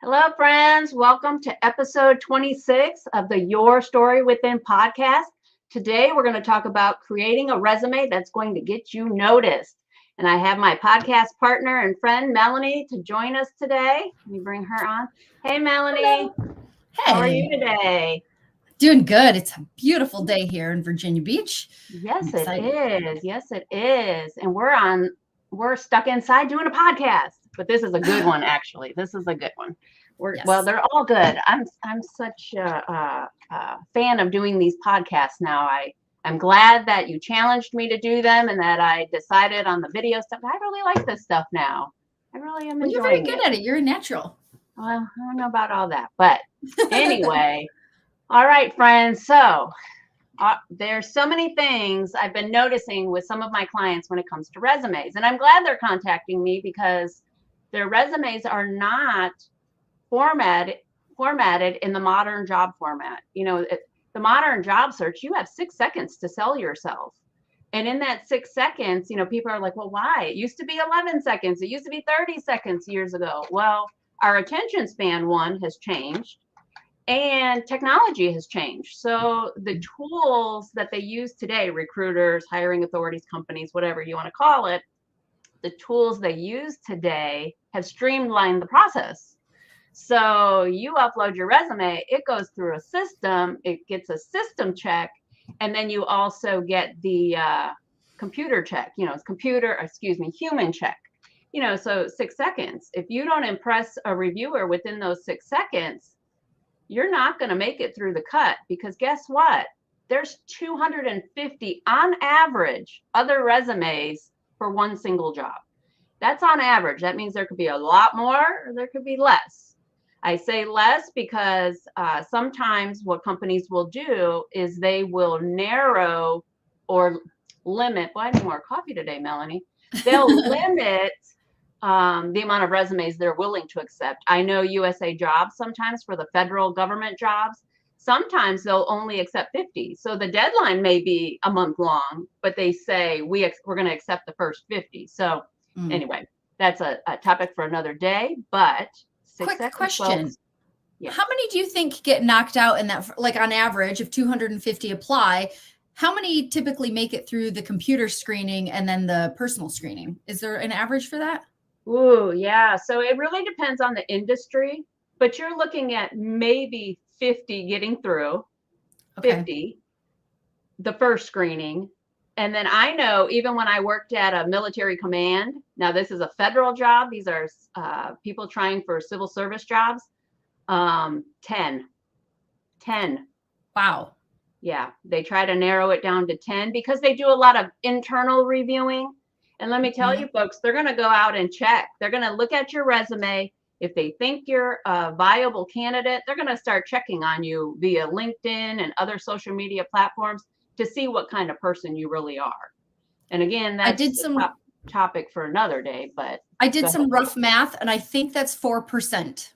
Hello, friends. Welcome to episode 26 of the Your Story Within podcast. Today, we're going to talk about creating a resume that's going to get you noticed. And I have my podcast partner and friend, Melanie, to join us today. Let me bring her on. Hey, Melanie. Hello. Hey. How are you today? Doing good. It's a beautiful day here in Virginia Beach. Yes, it is. Yes, it is. And we're stuck inside doing a podcast. But this is a good one, actually. This is a good one. Well, they're all good. I'm such a fan of doing these podcasts now. I'm glad that you challenged me to do them and that I decided on the video stuff. I really like this stuff now. I really am enjoying it. You're very good at it. You're a natural. Well, I don't know about all that, but anyway. All right, friends. So there's so many things I've been noticing with some of my clients when it comes to resumes, and I'm glad they're contacting me because their resumes are not formatted in the modern job format. You know, the modern job search, you have 6 seconds to sell yourself. And in that 6 seconds, you know, people are like, well, why? It used to be 11 seconds. It used to be 30 seconds years ago. Well, our attention span, one, has changed and technology has changed. So the tools that they use today, recruiters, hiring authorities, companies, whatever you want to call it, the tools they use today have streamlined the process. So you upload your resume, it goes through a system, it gets a system check, and then you also get the computer check, human check. You know, so 6 seconds. If you don't impress a reviewer within those 6 seconds, you're not going to make it through the cut, because guess what? There's 250 on average other resumes for one single job. That's on average. That means there could be a lot more or there could be less. I say less because sometimes what companies will do is they will narrow or limit. Well, I need more coffee today, Melanie. They'll limit the amount of resumes they're willing to accept. I know USA Jobs sometimes for the federal government jobs, sometimes they'll only accept 50. So the deadline may be a month long, but they say we're going to accept the first 50. So anyway, that's a topic for another day. But quick question. Yeah. How many do you think get knocked out in that, like on average, if 250 apply, how many typically make it through the computer screening and then the personal screening? Is there an average for that? Ooh, yeah. So it really depends on the industry, but you're looking at maybe 50 getting through, okay. 50, the first screening. And then I know even when I worked at a military command, now this is a federal job. These are people trying for civil service jobs. 10. Wow. Yeah. They try to narrow it down to 10 because they do a lot of internal reviewing. And let me tell you, folks, they're going to go out and check. They're going to look at your resume. If they think you're a viable candidate, they're going to start checking on you via LinkedIn and other social media platforms to see what kind of person you really are. And again, that's a topic for another day. But I did some rough math, and I think that's 4%.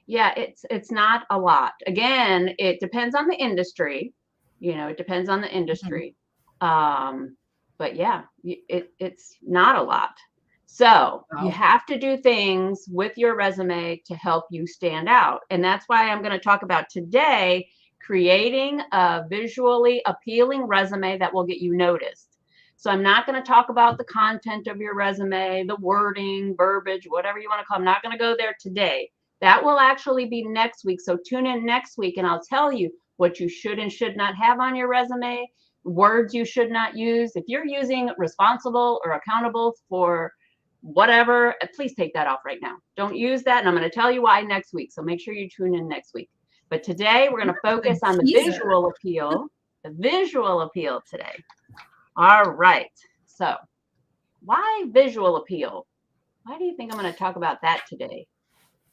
Yeah, it's not a lot. Again, it depends on the industry. You know, it depends on the industry. But yeah, it's not a lot. So you have to do things with your resume to help you stand out. And that's why I'm going to talk about today, creating a visually appealing resume that will get you noticed. So I'm not going to talk about the content of your resume, the wording, verbiage, whatever you want to call it. I'm not going to go there today. That will actually be next week. So tune in next week and I'll tell you what you should and should not have on your resume, words you should not use. If you're using responsible or accountable for whatever, please take that off right now. Don't use that. And I'm going to tell you why next week. So make sure you tune in next week. But today we're going to focus on the visual appeal, today. All right. So why visual appeal? Why do you think I'm going to talk about that today?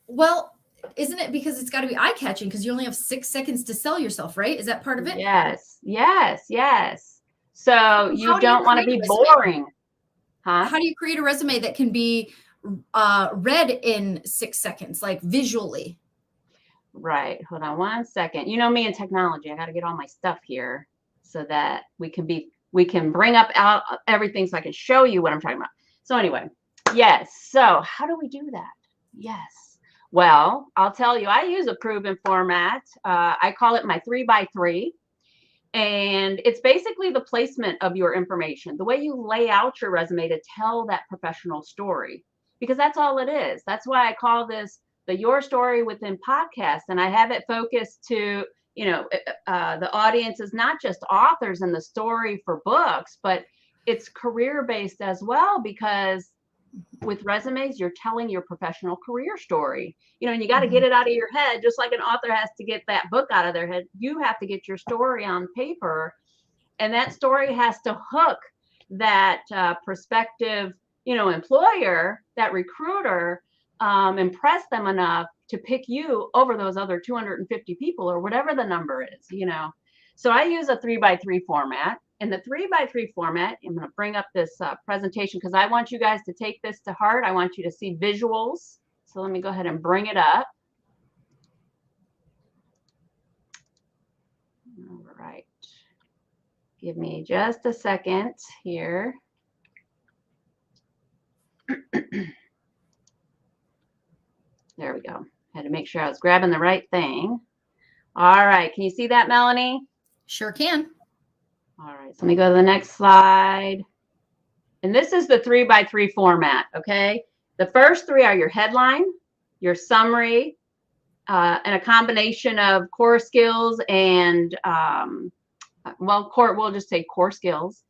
Well, isn't it because it's got to be eye-catching because you only have 6 seconds to sell yourself, right? Is that part of it? Yes. So you don't want to be boring. Huh? How do you create a resume that can be read in 6 seconds, like visually? Right. Hold on 1 second. You know me and technology. I got to get all my stuff here so that we can bring up everything so I can show you what I'm talking about. So anyway, yes. So how do we do that? Yes. Well, I'll tell you, I use a proven format. I call it my 3x3. And it's basically the placement of your information, the way you lay out your resume to tell that professional story, because that's all it is. That's why I call this the Your Story Within podcast. And I have it focused to, the audience is not just authors and the story for books, but it's career based as well, because with resumes, you're telling your professional career story, and you got to get it out of your head, just like an author has to get that book out of their head. You have to get your story on paper, and that story has to hook that prospective, employer, that recruiter, impress them enough to pick you over those other 250 people or whatever the number is, So I use a 3x3 format. In the 3x3 format, I'm going to bring up this presentation because I want you guys to take this to heart. I want you to see visuals. So let me go ahead and bring it up. All right. Give me just a second here. There we go. Had to make sure I was grabbing the right thing. All right. Can you see that, Melanie? Sure can. All right, so let me go to the next slide. And this is the 3x3 format, okay? The first three are your headline, your summary, and a combination of core skills and, we'll just say core skills.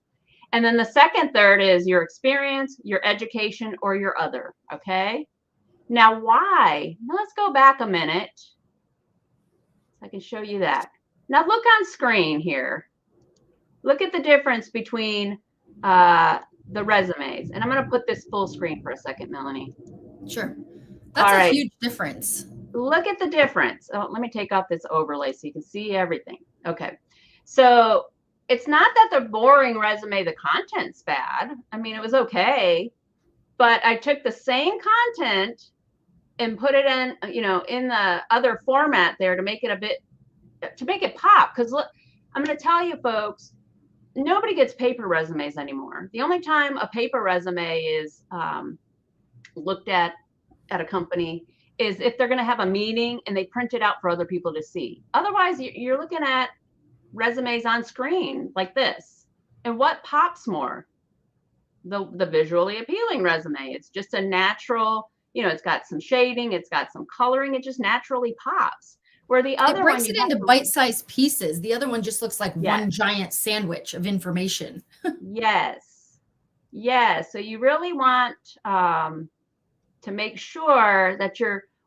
And then the second third is your experience, your education, or your other, okay? Now, why? Now, let's go back a minute so I can show you that. Now, look on screen here. Look at the difference between the resumes. And I'm going to put this full screen for a second, Melanie. Sure. That's a huge difference. Look at the difference. Oh, let me take off this overlay so you can see everything. Okay. So it's not that the boring resume, the content's bad. I mean, it was okay. But I took the same content and put it in, in the other format there to make it pop. Because look, I'm going to tell you, folks, nobody gets paper resumes anymore. The only time a paper resume is looked at a company is if they're going to have a meeting and they print it out for other people to see. Otherwise, you're looking at resumes on screen like this. And what pops more? The visually appealing resume. It's just a natural, it's got some shading, it's got some coloring, it just naturally pops. Where the other it breaks it into bite-sized pieces. The other one just looks like one giant sandwich of information. Yes. So you really want to make sure that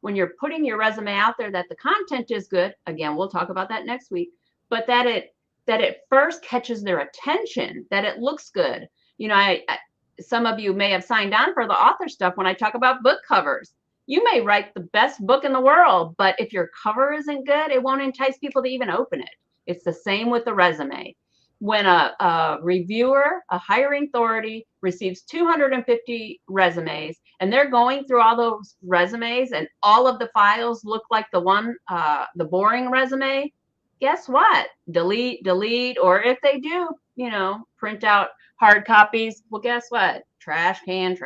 when you're putting your resume out there, that the content is good. Again, we'll talk about that next week, but that it first catches their attention, that it looks good. Some of you may have signed on for the author stuff when I talk about book covers. You may write the best book in the world, but if your cover isn't good, it won't entice people to even open it. It's the same with the resume. When a reviewer, a hiring authority, receives 250 resumes and they're going through all those resumes and all of the files look like the boring resume, guess what? Delete, or if they do, print out hard copies, well, guess what? Trash can.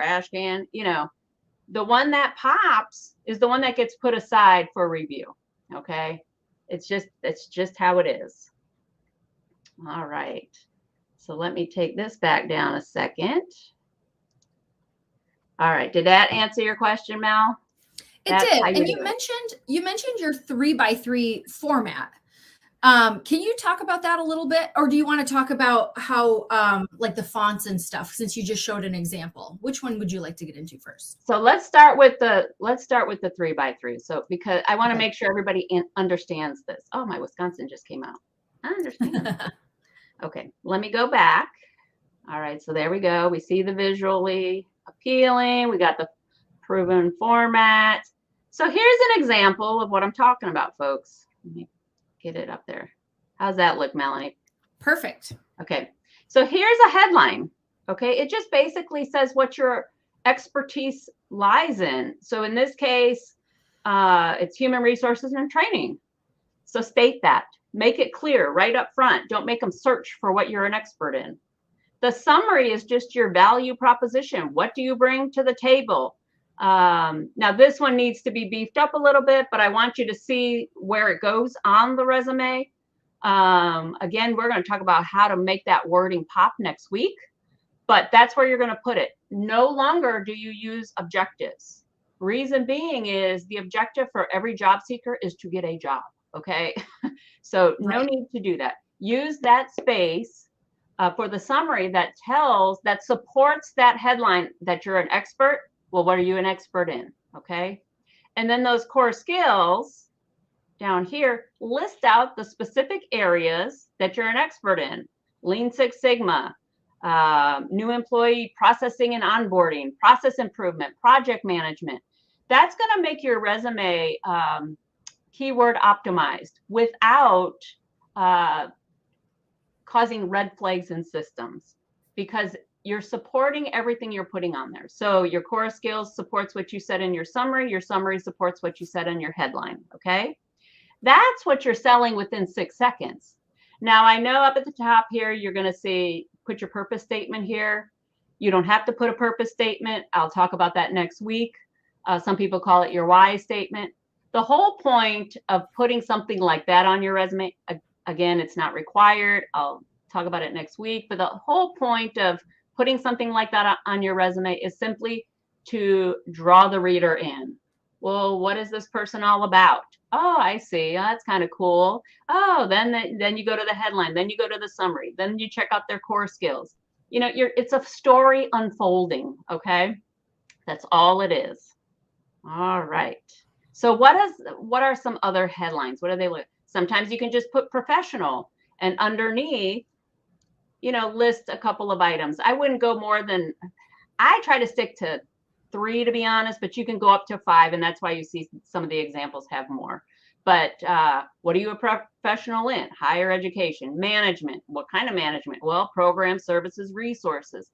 The one that pops is the one that gets put aside for review. Okay. It's just how it is. All right. So let me take this back down a second. All right. Did that answer your question, Mel? It did. And you mentioned your 3x3 format. Can you talk about that a little bit, or do you want to talk about how like the fonts and stuff, since you just showed an example? Which one would you like to get into first? So let's start with the 3x3. So because I want to make sure everybody understands this. Oh, my Wisconsin just came out. I understand. Okay, let me go back. All right, so there we go. We see the visually appealing. We got the proven format. So here's an example of what I'm talking about, folks. Let me get it up there. How's that look, Melanie? Perfect. Okay, so here's a headline. Okay, it just basically says what your expertise lies in. So in this case, it's human resources and training. So state that. Make it clear right up front. Don't make them search for what you're an expert in. The summary is just your value proposition. What do you bring to the table? Now this one needs to be beefed up a little bit, but I want you to see where it goes on the resume. Again, we're going to talk about how to make that wording pop next week, but that's where you're going to put it. No longer do you use objectives. Reason being is the objective for every job seeker is to get a job. Okay. So no need to do that. Use that space for the summary that supports that headline that you're an expert. Well, what are you an expert in? Okay. And then those core skills down here, list out the specific areas that you're an expert in. Lean Six Sigma, new employee processing and onboarding, process improvement, project management. That's going to make your resume keyword optimized without causing red flags in systems, because you're supporting everything you're putting on there. So your core skills supports what you said in your summary supports what you said in your headline. Okay. That's what you're selling within 6 seconds. Now, I know up at the top here, you're going to see, put your purpose statement here. You don't have to put a purpose statement. I'll talk about that next week. Some people call it your why statement. The whole point of putting something like that on your resume, again, it's not required. I'll talk about it next week. But the whole point of putting something like that on your resume is simply to draw the reader in. Well, what is this person all about? Oh, I see. Oh, that's kind of cool. Oh, then you go to the headline, then you go to the summary, then you check out their core skills. You know, it's a story unfolding. Okay, that's all it is. All right. So what are some other headlines? What do they look? Sometimes you can just put professional, and underneath, you know, list a couple of items. I wouldn't go more than, I try to stick to 3, to be honest, but you can go up to 5, and that's why you see some of the examples have more. But what are you a professional in? Higher education, management. What kind of management? Well, programs, services, resources.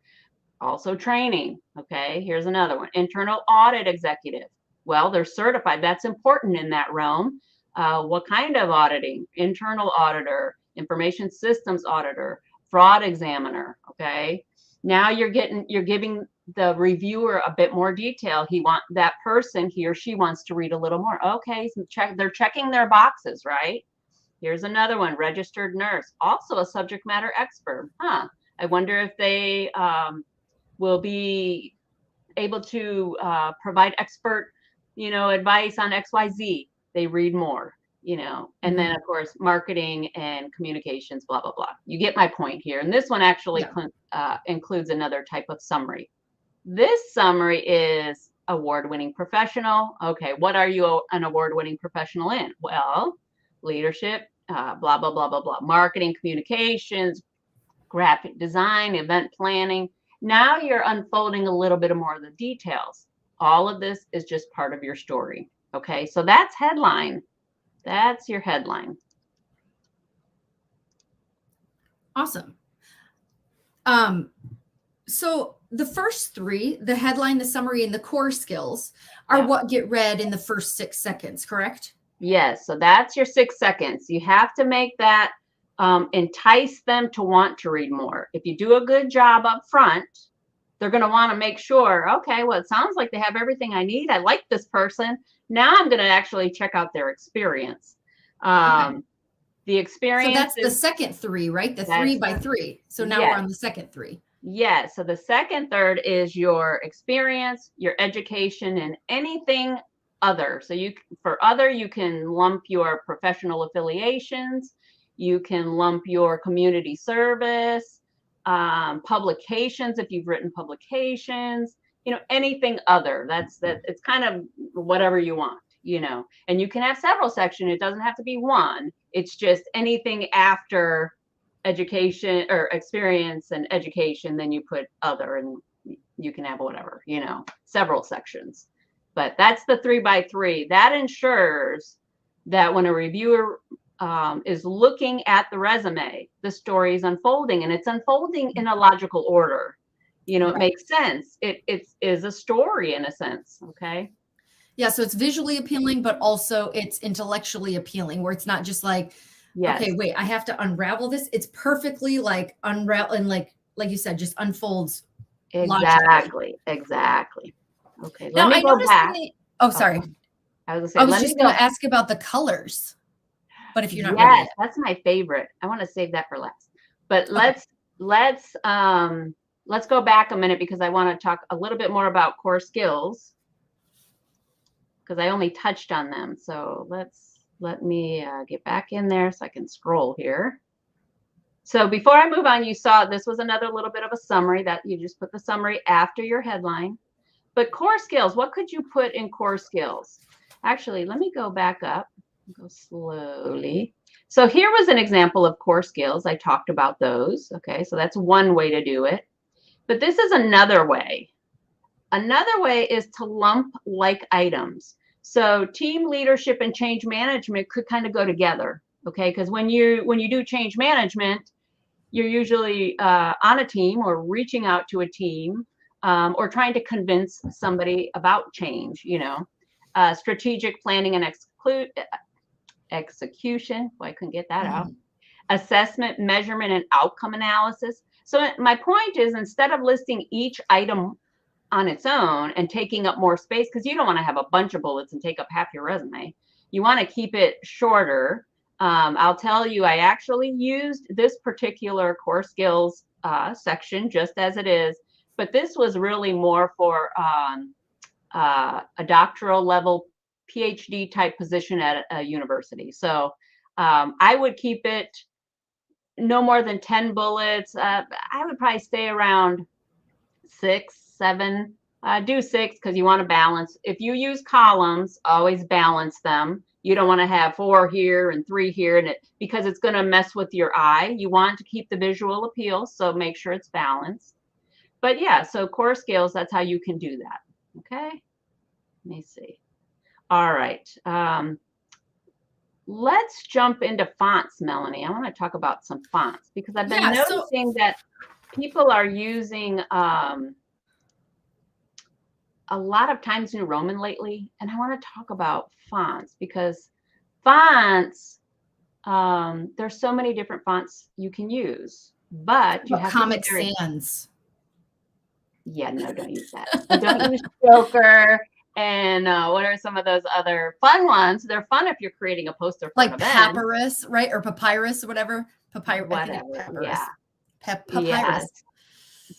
Also training. Okay, here's another one. Internal audit executive. Well, they're certified. That's important in that realm. What kind of auditing? Internal auditor, information systems auditor, fraud examiner. Okay, now you're giving the reviewer a bit more detail. That person, he or she wants to read a little more. Okay, so they're checking their boxes, right? Here's another one, registered nurse, also a subject matter expert. I wonder if they will be able to provide expert, advice on XYZ. They read more, and then of course, marketing and communications, blah, blah, blah. You get my point here. And this one actually includes another type of summary. This summary is award-winning professional. Okay, what are you an award-winning professional in? Well, leadership, blah, blah, blah, blah, blah. Marketing, communications, graphic design, event planning. Now you're unfolding a little bit more of the details. All of this is just part of your story. Okay, so that's headline. That's your headline. Awesome. So the first 3, the headline, the summary, and the core skills are what get read in the first 6 seconds, correct? Yes. So that's your 6 seconds. You have to make that entice them to want to read more. If you do a good job up front, they're going to want to make sure, okay, well, it sounds like they have everything I need. I like this person. Now I'm going to actually check out their experience. The experience. So that's the second 3, right? The 3 by 3. So now we're on the second 3. Yeah. So the second third is your experience, your education, and anything other. So you can lump your professional affiliations. You can lump your community service, publications, if you've written publications, anything other. It's kind of whatever you want, and you can have several sections. It doesn't have to be one. It's just anything after education or experience and education, then you put other, and you can have whatever, several sections. But that's the 3 by 3. That ensures that when a reviewer is looking at the resume, the story is unfolding, and it's unfolding in a logical order. It makes sense. It is a story in a sense. Okay. Yeah. So it's visually appealing, but also it's intellectually appealing, where it's not just like, okay, wait, I have to unravel this. It's perfectly like unravel, and like you said, just unfolds. Exactly. Okay, Now, let me I go noticed back. oh, sorry. I was gonna say, I was let me just go. going to ask about the colors, but if you're not ready Yes, yet. that's my favorite. I want to save that for last. But Okay. let's go back a minute because I want to talk a little bit more about core skills because I only touched on them. So let me get back in there so I can scroll here. So before I move on, you saw this was another little bit of a summary that you just put the summary after your headline. But core skills, what could you put in core skills? Actually, let me go back up, go slowly. So here was an example of core skills. I talked about those. Okay, so that's one way to do it. But this is another way. Another way is to lump like items. So team leadership and change management could kind of go together. Okay, because when you do change management, you're usually on a team or reaching out to a team or trying to convince somebody about change, strategic planning and execution. Boy, I couldn't get that out. Assessment, measurement, and outcome analysis. So my point is, instead of listing each item on its own and taking up more space, because you don't want to have a bunch of bullets and take up half your resume, you want to keep it shorter. I'll tell you, I actually used this particular core skills section just as it is, but this was really more for a doctoral level PhD type position at a university. So I would keep it no more than 10 bullets. I would probably stay around 6, 7. Do 6 because you want to balance. If you use columns, always balance them. You don't want to have 4 here and 3 here, and because it's going to mess with your eye. You want to keep the visual appeal, so make sure it's balanced. But yeah, so core skills, that's how you can do that. Okay, let me see. All right. Let's jump into fonts, Melanie. I want to talk about some fonts because I've been noticing that people are using a lot of Times New Roman lately, and I want to talk about fonts because fonts, there's so many different fonts you can use, but you have Comic to be Sans. Yeah, no, don't use that. And don't use Joker. And what are some of those other fun ones? They're fun if you're creating a poster for an event. Papyrus, right? Or papyrus or whatever. Papyrus. Whatever. Papyrus. Yeah. Papyrus. Yes.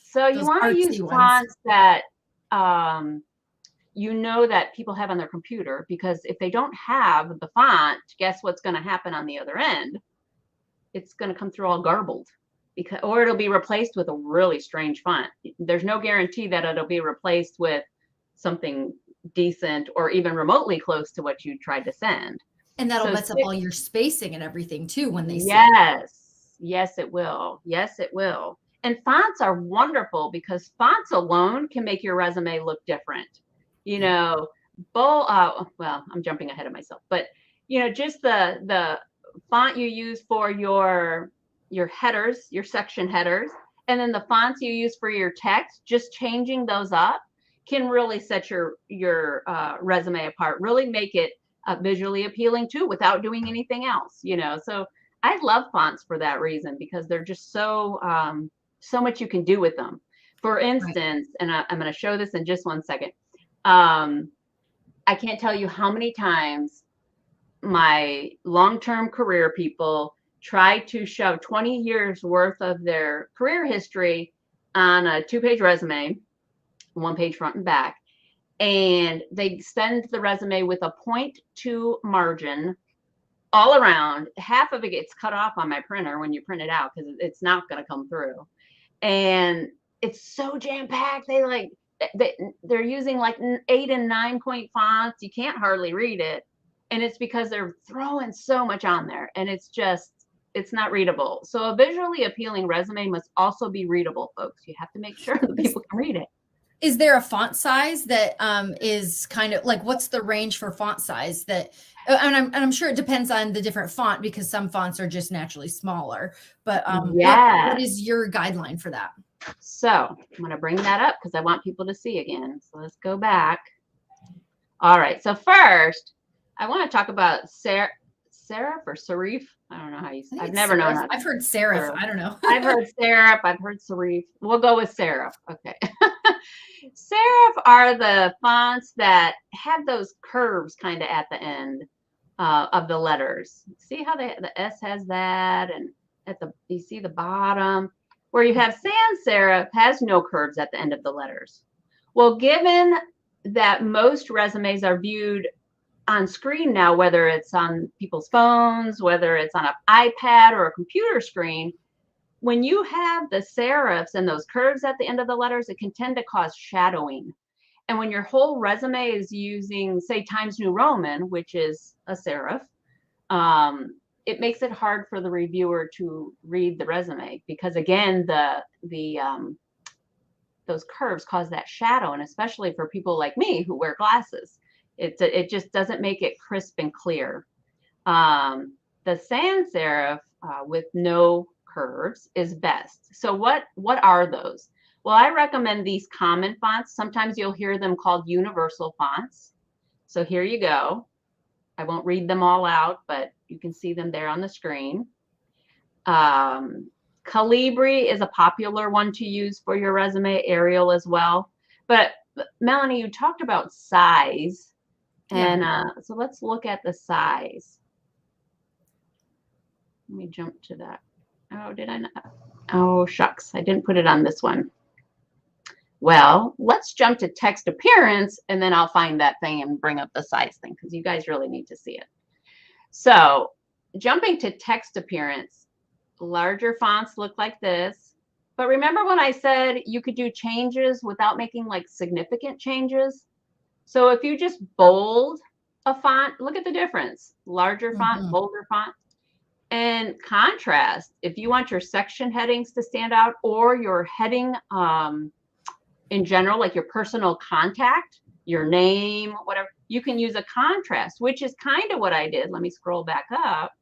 So you want to use fonts that that people have on their computer, because if they don't have the font, guess what's going to happen on the other end? It's going to come through all garbled, or it'll be replaced with a really strange font. There's no guarantee that it'll be replaced with something decent or even remotely close to what you tried to send. And that'll mess up all your spacing and everything too when they see it. Yes, it will. Yes, it will. And fonts are wonderful because fonts alone can make your resume look different. Well, I'm jumping ahead of myself, but just the font you use for your headers, your section headers, and then the fonts you use for your text, just changing those up can really set your resume apart, really make it visually appealing too without doing anything else, So I love fonts for that reason, because they're just so much you can do with them. For instance, and I'm going to show this in just one second. I can't tell you how many times my long-term career people try to shove 20 years worth of their career history on a 2-page resume, 1-page front and back, and they send the resume with a 0.2 margin all around. Half of it gets cut off on my printer when you print it out because it's not going to come through, and it's so jam-packed. They're using like 8 and 9 point fonts. You can't hardly read it. And it's because they're throwing so much on there, and it's not readable. So a visually appealing resume must also be readable, folks. You have to make sure that people can read it. Is there a font size that is kind of like, what's the range for font size that, and I'm sure it depends on the different font, because some fonts are just naturally smaller, but what is your guideline for that? So I'm going to bring that up because I want people to see again. So let's go back. All right. So first, I want to talk about serif or serif. I don't know how you say it. I've never known that. I've heard serif. I don't know. I've heard serif. I've heard serif. We'll go with serif. Okay. Serif are the fonts that have those curves kind of at the end of the letters. See how the S has that, and you see the bottom where you have sans serif has no curves at the end of the letters. Well, given that most resumes are viewed on screen now, whether it's on people's phones, whether it's on an iPad or a computer screen, when you have the serifs and those curves at the end of the letters, it can tend to cause shadowing. And when your whole resume is using, say, Times New Roman, which is a serif, it makes it hard for the reviewer to read the resume because, again, those curves cause that shadow, and especially for people like me who wear glasses, it just doesn't make it crisp and clear. The sans serif with no curves is best. So what are those? Well, I recommend these common fonts. Sometimes you'll hear them called universal fonts. So here you go. I won't read them all out, but you can see them there on the screen. Calibri is a popular one to use for your resume, Arial as well. But Melanie, you talked about size. And so let's look at the size. Let me jump to that. Oh, did I not? Oh, shucks. I didn't put it on this one. Well, let's jump to text appearance, and then I'll find that thing and bring up the size thing because you guys really need to see it. So jumping to text appearance, larger fonts look like this. But remember when I said you could do changes without making like significant changes? So if you just bold a font, look at the difference. Larger font, bolder font. And contrast, if you want your section headings to stand out or your heading in general, like your personal contact, your name, whatever, you can use a contrast, which is kind of what I did. Let me scroll back up.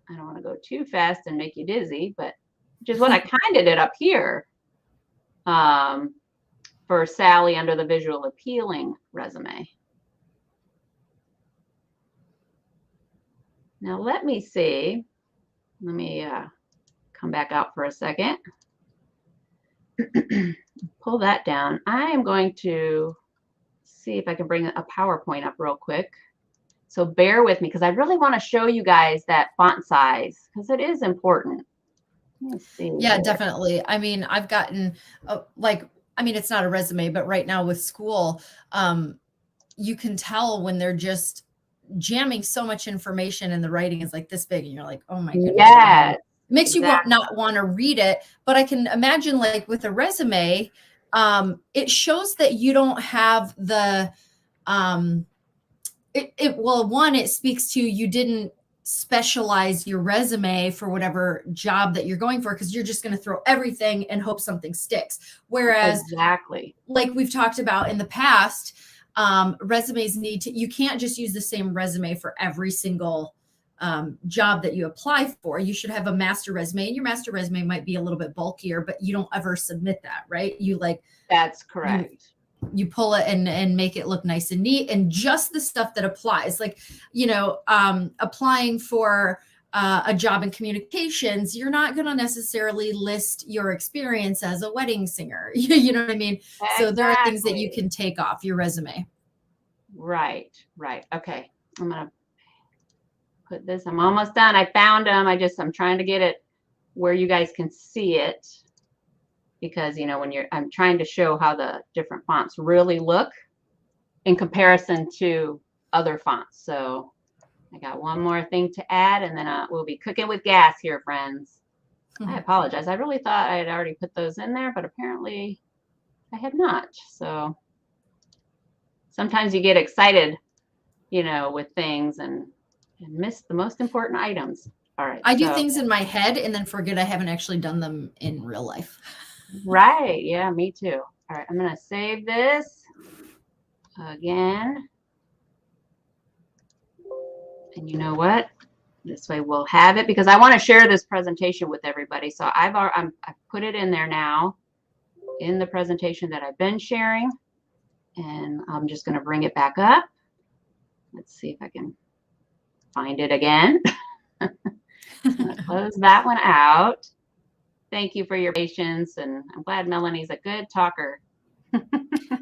I don't want to go too fast and make you dizzy, but which is what I kind of did up here for Sally under the visual appealing resume. Now let me see. Let me come back out for a second. Pull that down. I am going to see if I can bring a PowerPoint up real quick. So bear with me because I really want to show you guys that font size because it is important. Let me see. Yeah, definitely. I mean, I've gotten it's not a resume, but right now with school, you can tell when they're just jamming so much information and the writing is like this big and you're like, oh my goodness. Yes, it makes you not want to read it. But I can imagine like with a resume, it shows that you don't have the, it speaks to you didn't specialize your resume for whatever job that you're going for because you're just going to throw everything and hope something sticks. Whereas exactly like we've talked about in the past, resumes you can't just use the same resume for every single job that you apply for. You should have a master resume, and your master resume might be a little bit bulkier, but you don't ever submit that, right? That's correct. You pull it and make it look nice and neat, and just the stuff that applies, like, applying for a job in communications, you're not going to necessarily list your experience as a wedding singer. You know what I mean? Exactly. So there are things that you can take off your resume. Right. Okay. I'm going to put this. I'm almost done. I found them. I'm trying to get it where you guys can see it because, I'm trying to show how the different fonts really look in comparison to other fonts. So I got one more thing to add, and then we'll be cooking with gas here, friends. I apologize. I really thought I had already put those in there, but apparently I had not. So sometimes you get excited, with things and miss the most important items. All right. I do things in my head and then forget I haven't actually done them in real life. Right. Yeah, me too. All right. I'm going to save this again. And you know what? This way we'll have it because I want to share this presentation with everybody. So I've put it in there now in the presentation that I've been sharing. And I'm just going to bring it back up. Let's see if I can find it again. Close that one out. Thank you for your patience. And I'm glad Melanie's a good talker.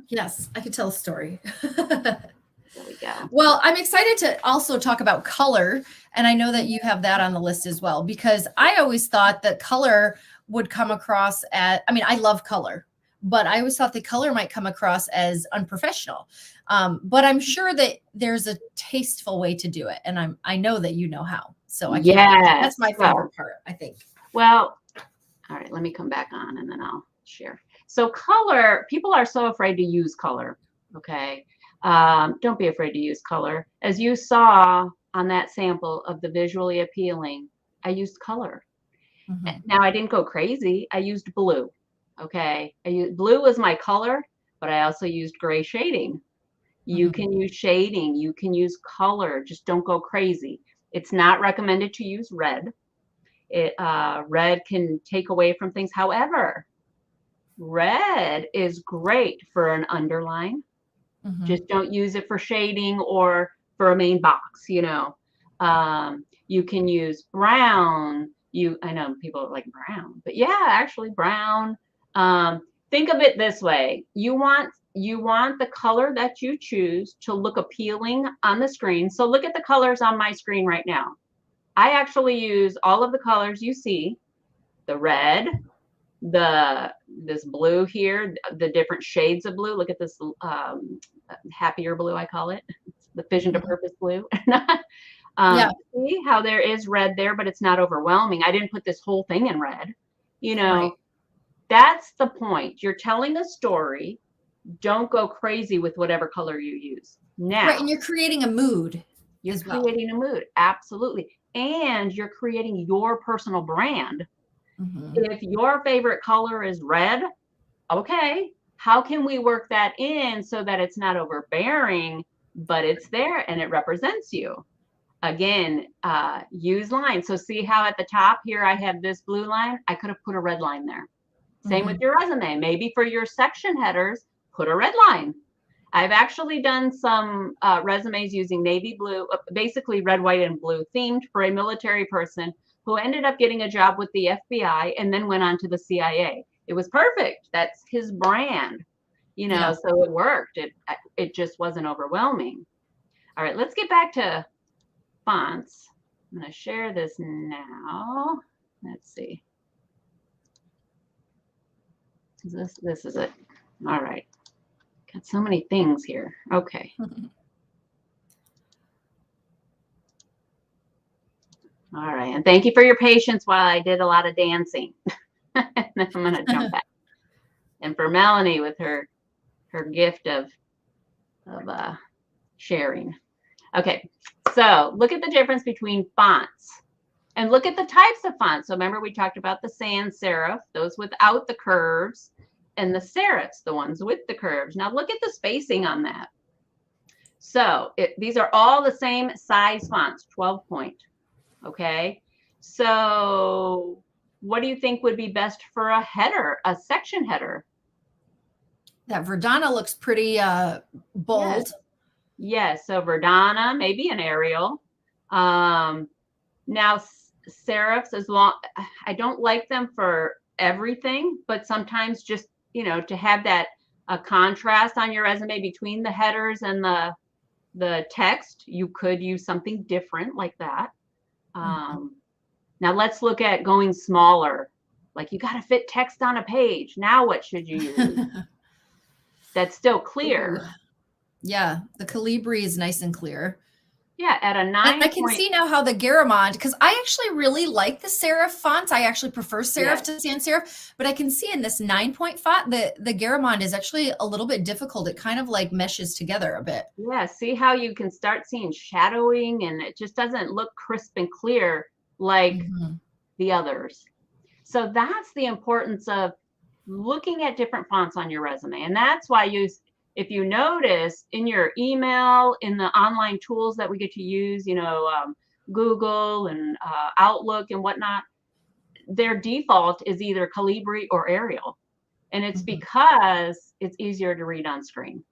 Yes, I could tell a story. There we go. Well, I'm excited to also talk about color. And I know that you have that on the list as well, because I always thought that color would come across as, I mean, I love color, but I always thought the color might come across as unprofessional. But I'm sure that there's a tasteful way to do it. And I know that you know how. So I can't wait. That's my favorite part, I think. Well, all right, let me come back on and then I'll share. So color, people are so afraid to use color. Okay. Don't be afraid to use color. As you saw on that sample of the visually appealing, I used color. Mhm. Now I didn't go crazy. I used blue. Okay. Blue was my color, but I also used gray shading. You Mhm. can use shading. You can use color. Just don't go crazy. It's not recommended to use red. Red can take away from things. However, red is great for an underline. Mhm. Just don't use it for shading or for a main box, you know. You can use brown. I know people are like brown, but yeah, actually brown. Think of it this way. You want the color that you choose to look appealing on the screen. So look at the colors on my screen right now. I actually use all of the colors you see, the red, this blue here, the different shades of blue. Look at this happier blue, I call it. It's the fission to Mhm. purpose blue. Yeah. See how there is red there, but it's not overwhelming. I didn't put this whole thing in red. You know, Right. that's the point. You're telling a story. Don't go crazy with whatever color you use. Now, Right. And you're creating a mood you're as well. creating a mood. Absolutely. And you're creating your personal brand. Mhm. If your favorite color is red, okay, how can we work that in so that it's not overbearing, but it's there and it represents you? Again, use lines. So see how at the top here I have this blue line? I could have put a red line there. Same with Mhm. your resume. Maybe for your section headers, put a red line. I've actually done some resumes using navy blue, basically red, white, and blue themed for a military person who ended up getting a job with the FBI and then went on to the CIA. It was perfect. That's his brand, you know, Yeah. so it worked. It just wasn't overwhelming. All right, let's get back to fonts. I'm going to share this now. Let's see. This is it. All right. Got so many things here. Okay. All right. And thank you for your patience while I did a lot of dancing. And then I'm going to jump back. And for Melanie with her gift of sharing. Okay. So look at the difference between fonts and look at the types of fonts. So remember we talked about the sans serif, those without the curves, and the serifs, the ones with the curves. Now look at the spacing on that. So these are all the same size fonts, 12 point. Okay. So what do you think would be best for a header, a section header? That Verdana looks pretty bold. Yes. Yes. So Verdana, maybe an Arial. Now serifs, as long, I don't like them for everything, but sometimes just, you know, to have that contrast on your resume between the headers and the text, you could use something different like that. Mhm. Now let's look at going smaller. Like you got to fit text on a page. Now what should you use? That's still Ooh. clear. Yeah, the Calibri is nice and clear. Yeah, at a And 9 I can point. see now how the Garamond, because I actually really like the serif fonts. I actually prefer serif Yes. to sans serif, but I can see in this 9-point font the Garamond is actually a little bit difficult. It kind of like meshes together a bit. Yeah, see how you can start seeing shadowing and it just doesn't look crisp and clear like Mhm. the others. So that's the importance of looking at different fonts on your resume. And that's why if you notice in your email, in the online tools that we get to use, you know, Google and Outlook and whatnot, their default is either Calibri or Arial. And it's Mhm. because it's easier to read on screen.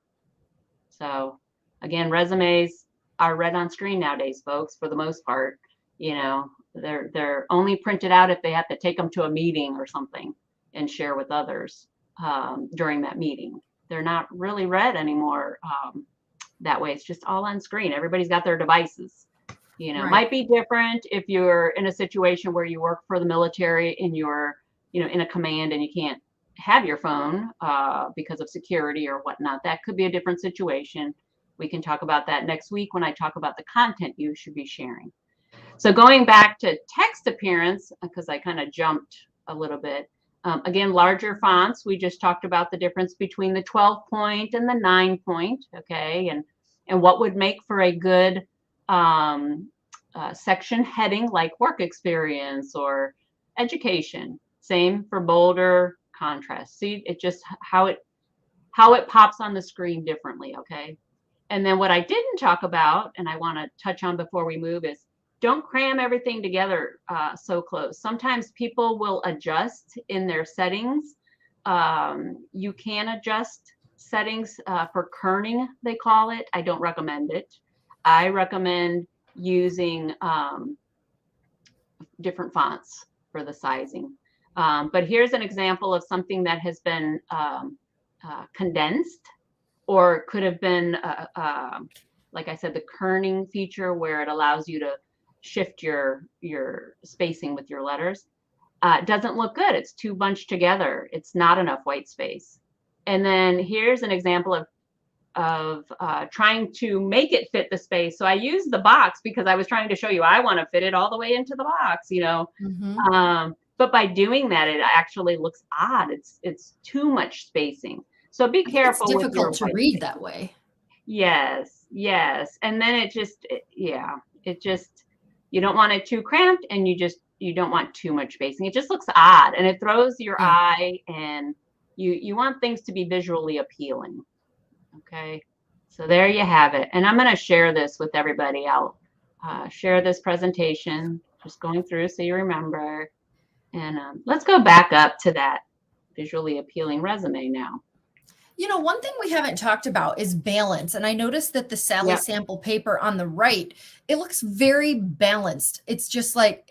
So again, resumes are read on screen nowadays, folks, for the most part. You know, they're only printed out if they have to take them to a meeting or something and share with others during that meeting. they're not really read anymore that way. It's just all on screen. Everybody's got their devices. You know, Right. might be different if you're in a situation where you work for the military and you're, you know, in a command and you can't have your phone because of security or whatnot. That could be a different situation. We can talk about that next week when I talk about the content you should be sharing. So going back to text appearance, because I kind of jumped a little bit. Again, larger fonts. We just talked about the difference between the 12 point and the 9 point, okay? And what would make for a good section heading like work experience or education. Same for bolder contrast. See, it just how it pops on the screen differently, okay? And then what I didn't talk about, and I want to touch on before we move, is don't cram everything together so close. Sometimes people will adjust in their settings. You can adjust settings for kerning, they call it. I don't recommend it. I recommend using different fonts for the sizing. But here's an example of something that has been condensed, or could have been, like I said, the kerning feature where it allows you to shift your spacing with your letters. It doesn't look good. It's too bunched together. It's not enough white space. And then here's an example of trying to make it fit the space. So I used the box because I was trying to show you I want to fit it all the way into the box, you know. But by doing that, it actually looks odd. It's too much spacing. So be careful. It's difficult to read that way. Yes, yes. And then it just, you don't want it too cramped, and you don't want too much spacing. It just looks odd, and it throws your eye, and you want things to be visually appealing. Okay, so there you have it. And I'm going to share this with everybody. I'll share this presentation, just going through so you remember. And let's go back up to that visually appealing resume now. You know, one thing we haven't talked about is balance. And I noticed that the Sally sample paper on the right, it looks very balanced. It's just like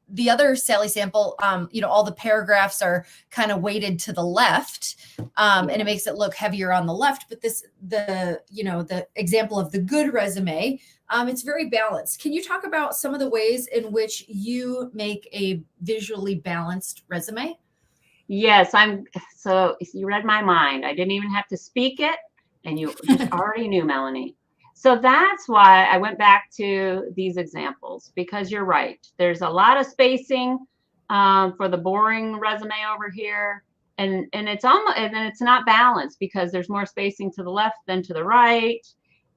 the other Sally sample, you know, all the paragraphs are kind of weighted to the left, and it makes it look heavier on the left. But the example of the good resume, it's very balanced. Can you talk about some of the ways in which you make a visually balanced resume? Yes, so you read my mind. I didn't even have to speak it, and you just already knew, Melanie. So that's why I went back to these examples, because you're right. There's a lot of spacing for the boring resume over here, and it's not balanced because there's more spacing to the left than to the right,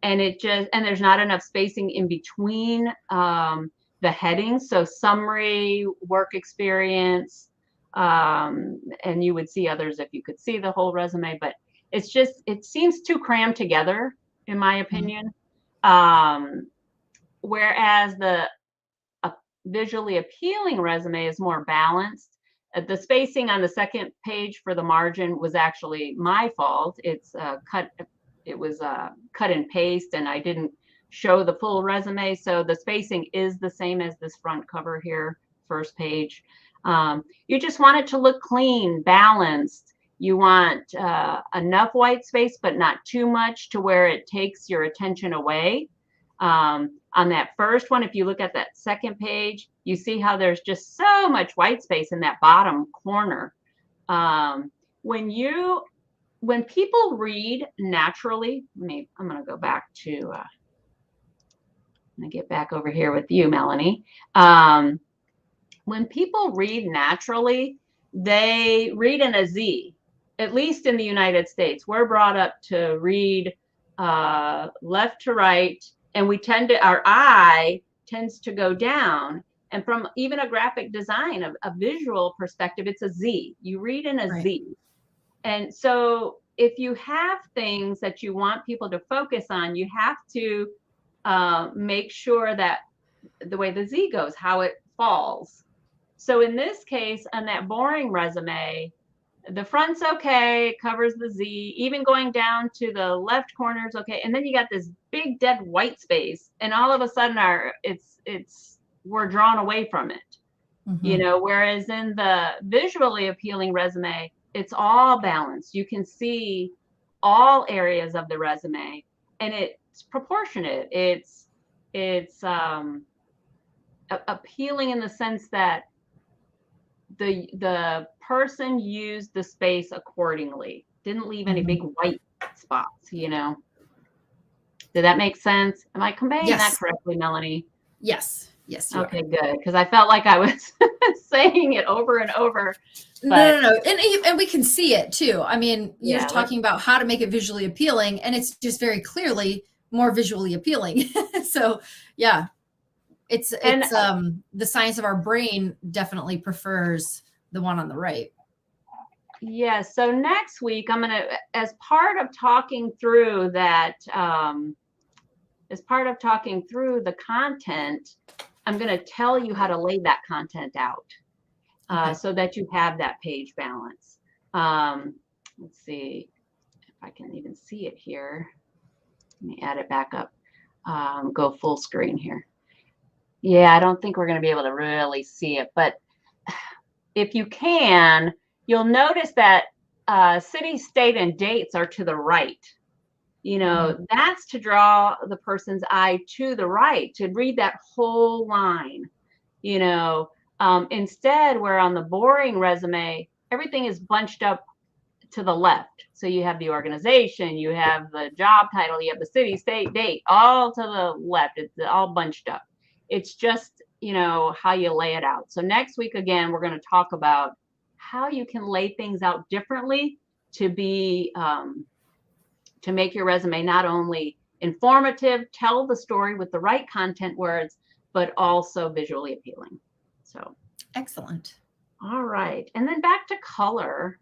and there's not enough spacing in between the headings. So summary, work experience. And you would see others if you could see the whole resume, but it seems too crammed together, in my opinion. Whereas the visually appealing resume is more balanced. The spacing on the second page for the margin was actually my fault. It's it was cut and paste, and I didn't show the full resume. So the spacing is the same as this front cover here, first page. You just want it to look clean, balanced. You want enough white space, but not too much to where it takes your attention away. On that first one, if you look at that second page, you see how there's just so much white space in that bottom corner. When people read naturally, I'm going to go back to, I'm going to get back over here with you, Melanie. When people read naturally, they read in a Z, at least in the United States. We're brought up to read left to right, and our eye tends to go down. And from even a graphic design, a visual perspective, it's a Z. You read in a Z. And so if you have things that you want people to focus on, you have to make sure that the way the Z goes, how it falls. So in this case, on that boring resume, the front's okay, it covers the Z, even going down to the left corner is okay. And then you got this big dead white space, and all of a sudden we're drawn away from it. You know, whereas in the visually appealing resume, it's all balanced. You can see all areas of the resume, and it's proportionate. It's appealing in the sense that the person used the space accordingly, didn't leave any big white spots, you know. Did that make sense? Am I conveying that correctly, Melanie? Yes. Yes. Okay, good. Because I felt like I was saying it over and over. But... No. And we can see it too. I mean, you're talking about how to make it visually appealing, and it's just very clearly more visually appealing. So yeah, it's the science of our brain definitely prefers the one on the right. Yeah. So next week, I'm going to, as part of talking through that, as part of talking through the content, I'm going to tell you how to lay that content out so that you have that page balance. Let's see if I can even see it here. Let me add it back up. Go full screen here. Yeah, I don't think we're going to be able to really see it, but if you can, you'll notice that city, state, and dates are to the right. You know, that's to draw the person's eye to the right, to read that whole line. You know, instead, where on the boring resume, everything is bunched up to the left. So you have the organization, you have the job title, you have the city, state, date, all to the left. It's all bunched up. It's just, you know, how you lay it out. So next week, again, we're going to talk about how you can lay things out differently to be to make your resume not only informative, tell the story with the right content words, but also visually appealing. So excellent. All right. And then back to color,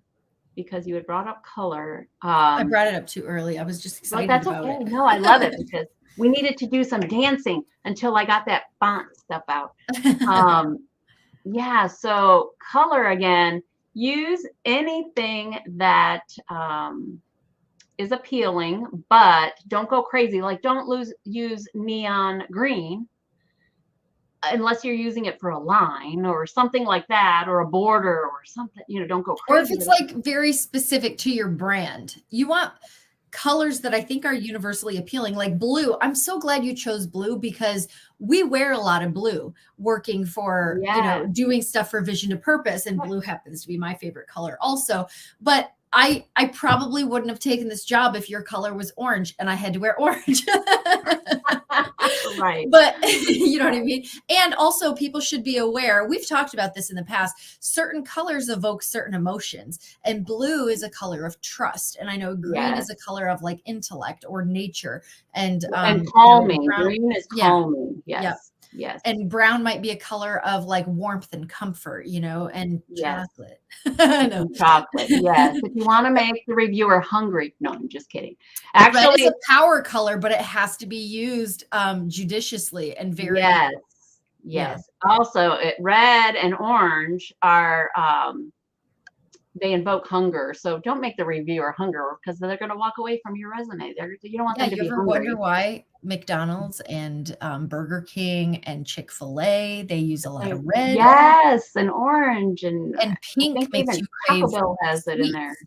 because you had brought up color. I brought it up too early. I was just excited about it. No, I love it because we needed to do some dancing until I got that font stuff out. Yeah, so color again, use anything that is appealing, but don't go crazy. Like don't use neon green unless you're using it for a line or something like that, or a border or something, you know, don't go crazy. Or if it's like very specific to your brand, you want colors that I think are universally appealing, like blue. I'm so glad you chose blue because we wear a lot of blue working for, you know, doing stuff for Vision to Purpose. And blue happens to be my favorite color also. But I probably wouldn't have taken this job if your color was orange and I had to wear orange. Right. But you know what I mean? And also people should be aware, we've talked about this in the past, certain colors evoke certain emotions, and blue is a color of trust. And I know green is a color of like intellect or nature, and calming. You know, green is calming. Yes. Yep. Yes. And brown might be a color of like warmth and comfort, you know, and chocolate. No. Chocolate. Yes. If you want to make the reviewer hungry. No, I'm just kidding. Actually, red is a power color, but it has to be used judiciously and very. Yes. Yes. Yeah. Also, red and orange are they invoke hunger. So don't make the reviewer hunger because they're going to walk away from your resume. You don't want them to be hungry. You ever wonder why McDonald's and Burger King and Chick-fil-A, they use a lot of red? Yes, and orange and pink makes you crave. Taco Bell has it in there.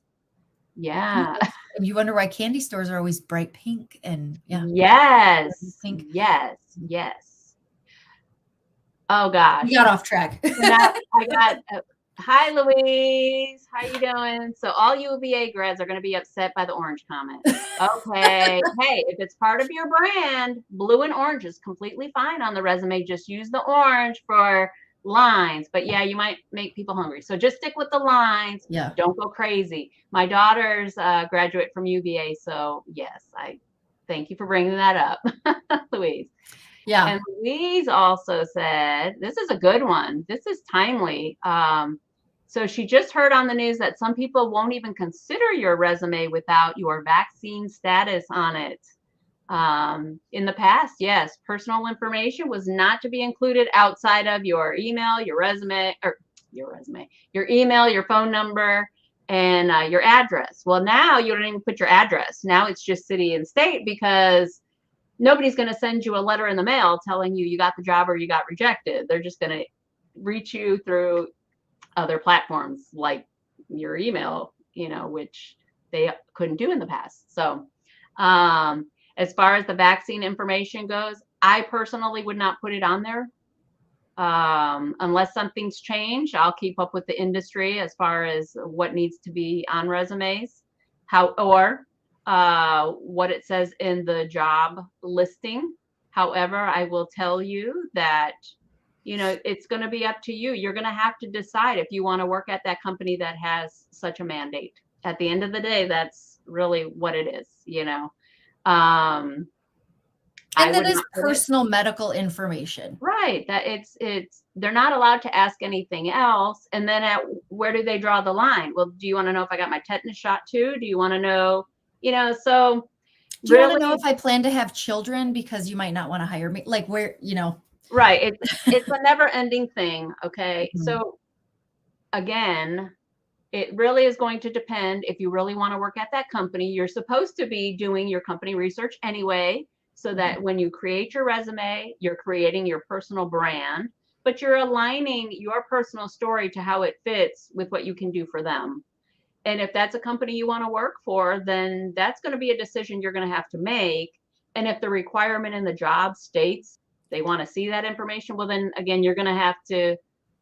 Yeah. And you wonder why candy stores are always bright pink and Yes. Pink. Yes. Oh gosh. We got off track. I got hi Louise, how you doing? So all UVA grads are going to be upset by the orange comment. Okay. Hey, if it's part of your brand, blue and orange is completely fine on the resume. Just use the orange for lines. But yeah, you might make people hungry. So just stick with the lines. Yeah. Don't go crazy. My daughter's graduate from UVA. So yes, I thank you for bringing that up, Louise. Yeah. And Louise also said, this is a good one. This is timely. So she just heard on the news that some people won't even consider your resume without your vaccine status on it. In the past, yes, personal information was not to be included outside of your email, your email, your phone number, and your address. Well, now you don't even put your address. Now it's just city and state because nobody's going to send you a letter in the mail telling you got the job or you got rejected. They're just going to reach you through other platforms like your email, you know, which they couldn't do in the past. So as far as the vaccine information goes, I personally would not put it on there. Unless something's changed, I'll keep up with the industry as far as what needs to be on resumes, or what it says in the job listing. However, I will tell you that, it's going to be up to you. You're going to have to decide if you want to work at that company that has such a mandate. At the end of the day, that's really what it is, And that is personal medical information. Right. That they're not allowed to ask anything else. And then where do they draw the line? Well, do you want to know if I got my tetanus shot too? Do you want to know, so do you want to know if I plan to have children, because you might not want to hire me? Like where, Right. It's a never ending thing. Okay. Mm-hmm. So again, it really is going to depend. If you really want to work at that company, you're supposed to be doing your company research anyway, so that when you create your resume, you're creating your personal brand, but you're aligning your personal story to how it fits with what you can do for them. And if that's a company you want to work for, then that's going to be a decision you're going to have to make. And if the requirement in the job states they want to see that information, well, then again, you're going to have to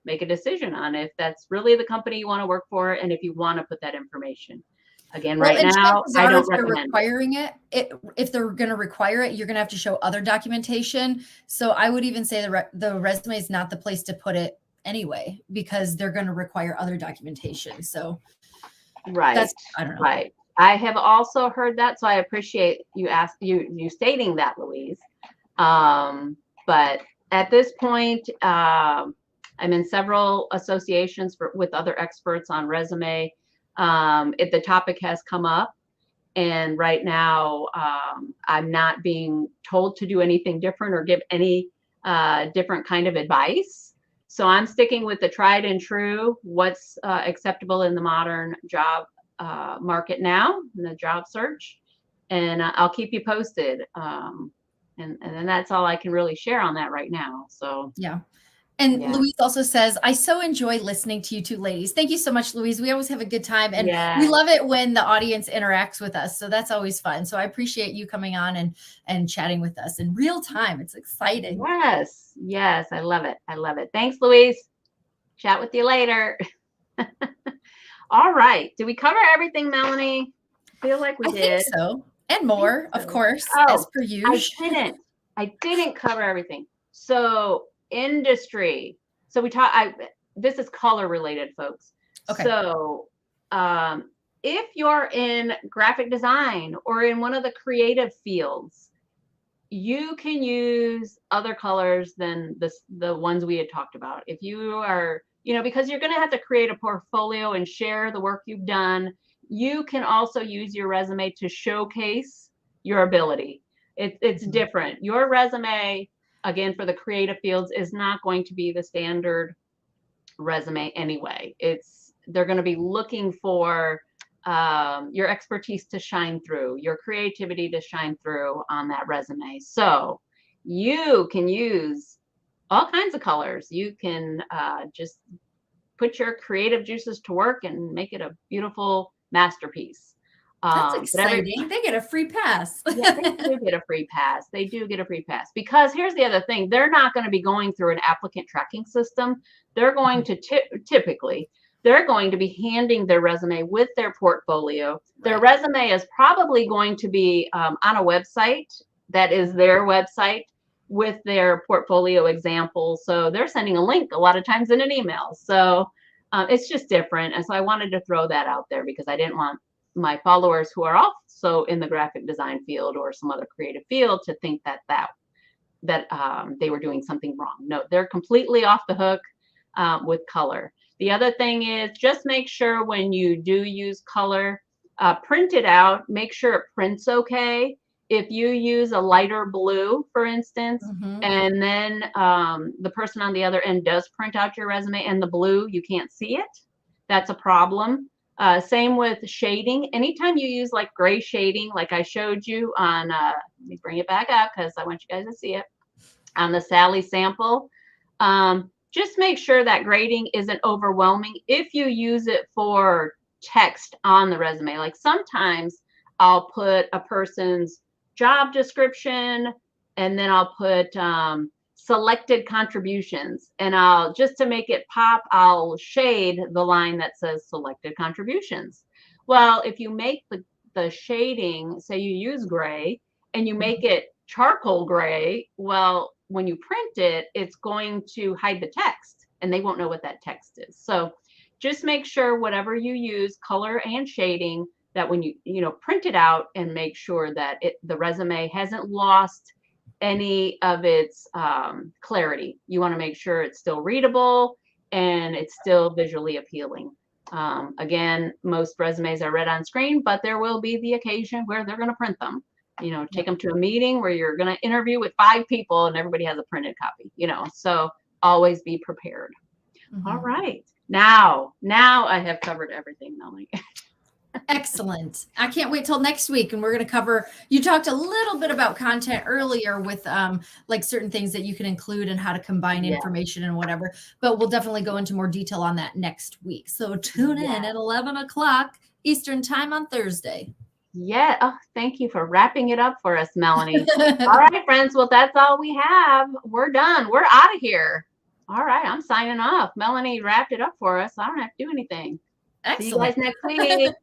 make a decision on if that's really the company you want to work for, and if you want to put that information. Again, right now, I don't recommend requiring it. If they're going to require it, you're going to have to show other documentation. So I would even say the resume is not the place to put it anyway, because they're going to require other documentation. So right, I don't know. Right. I have also heard that, so I appreciate you stating that, Louise. But at this point, I'm in several associations with other experts on resume. If the topic has come up, and right now I'm not being told to do anything different or give any different kind of advice. So I'm sticking with the tried and true, what's acceptable in the modern job market now, in the job search, and I'll keep you posted. And then that's all I can really share on that right now. So yeah. And yeah. Louise also says, I so enjoy listening to you two ladies. Thank you so much, Louise. We always have a good time. And we love it when the audience interacts with us. So that's always fun. So I appreciate you coming on and chatting with us in real time. It's exciting. Yes. Yes. I love it. I love it. Thanks, Louise. Chat with you later. All right. Did we cover everything, Melanie? I feel like we did. I think so. And more, of course, as per usual. I didn't cover everything. So industry. So this is color related, folks. Okay. So if you're in graphic design or in one of the creative fields, you can use other colors than the ones we had talked about. If you are, because you're going to have to create a portfolio and share the work you've done, you can also use your resume to showcase your ability. It's different. Your resume, again, for the creative fields, is not going to be the standard resume anyway. They're going to be looking for your expertise to shine through, your creativity to shine through on that resume. So you can use all kinds of colors. You can just put your creative juices to work and make it a beautiful masterpiece. That's exciting. They get a free pass. Yeah, they do get a free pass. They do get a free pass, because here's the other thing. They're not going to be going through an applicant tracking system. They're going to typically, they're going to be handing their resume with their portfolio. Right. Their resume is probably going to be on a website that is their website with their portfolio example. So they're sending a link a lot of times in an email. So it's just different. And so I wanted to throw that out there, because I didn't want my followers who are also in the graphic design field or some other creative field to think that they were doing something wrong. No, they're completely off the hook with color. The other thing is, just make sure when you do use color, print it out, make sure it prints okay. If you use a lighter blue, for instance, and then the person on the other end does print out your resume and the blue, you can't see it, that's a problem. Same with shading. Anytime you use like gray shading, like I showed you on, let me bring it back up because I want you guys to see it, on the Sally sample, just make sure that grading isn't overwhelming. If you use it for text on the resume. Like sometimes I'll put a person's job description, and then I'll put selected contributions, and I'll, just to make it pop, I'll shade the line that says selected contributions. Well, if you make the shading, say you use gray and you make it charcoal gray, well, when you print it, it's going to hide the text and they won't know what that text is. So just make sure whatever you use, color and shading, that when you print it out, and make sure that the resume hasn't lost any of its clarity. You want to make sure it's still readable and it's still visually appealing. Again, most resumes are read on screen, but there will be the occasion where they're going to print them. Take them to a meeting where you're going to interview with 5 people and everybody has a printed copy, so always be prepared. All right. Now I have covered everything, Melanie. Excellent. I can't wait till next week. And we're going to cover, you talked a little bit about content earlier with like certain things that you can include and how to combine information and whatever, but we'll definitely go into more detail on that next week. So tune in at 11 o'clock Eastern time on Thursday. Yeah. Oh, thank you for wrapping it up for us, Melanie. All right, friends. Well, that's all we have. We're done. We're out of here. All right. I'm signing off. Melanie wrapped it up for us. I don't have to do anything. Excellent. See you guys next week.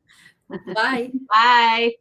Bye. Bye.